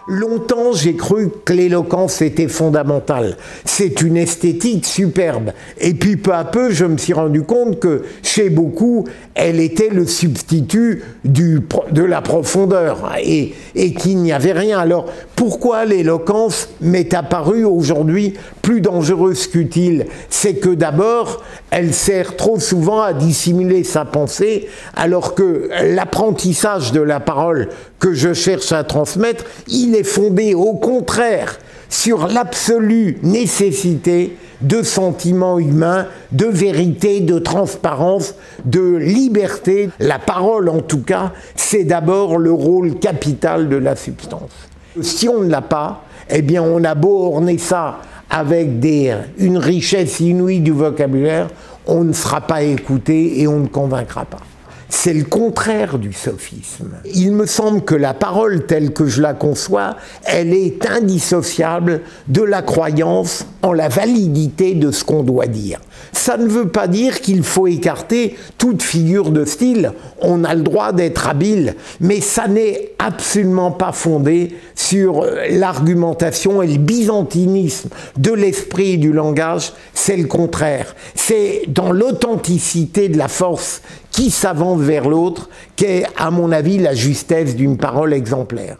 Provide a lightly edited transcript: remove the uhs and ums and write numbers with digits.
Longtemps, j'ai cru que l'éloquence était fondamentale. C'est une esthétique superbe. Et puis, peu à peu, je me suis rendu compte que, chez beaucoup, elle était le substitut de la profondeur et qu'il n'y avait rien. Alors, pourquoi l'éloquence m'est apparue aujourd'hui plus dangereuse qu'utile? C'est que d'abord, elle sert trop souvent à dissimuler sa pensée, alors que l'apprentissage de la parole que je cherche à transmettre, il est fondé au contraire sur l'absolue nécessité de sentiments humains, de vérité, de transparence, de liberté. La parole, en tout cas, c'est d'abord le rôle capital de la substance. Si on ne l'a pas, eh bien on a beau orner ça avec une richesse inouïe du vocabulaire, on ne sera pas écouté et on ne convaincra pas. C'est le contraire du sophisme. Il me semble que la parole telle que je la conçois, elle est indissociable de la croyance en la validité de ce qu'on doit dire. Ça ne veut pas dire qu'il faut écarter toute figure de style, on a le droit d'être habile, mais ça n'est absolument pas fondé sur l'argumentation et le byzantinisme de l'esprit et du langage, c'est le contraire. C'est dans l'authenticité de la force qui s'avance vers l'autre qu'est, à mon avis, la justesse d'une parole exemplaire.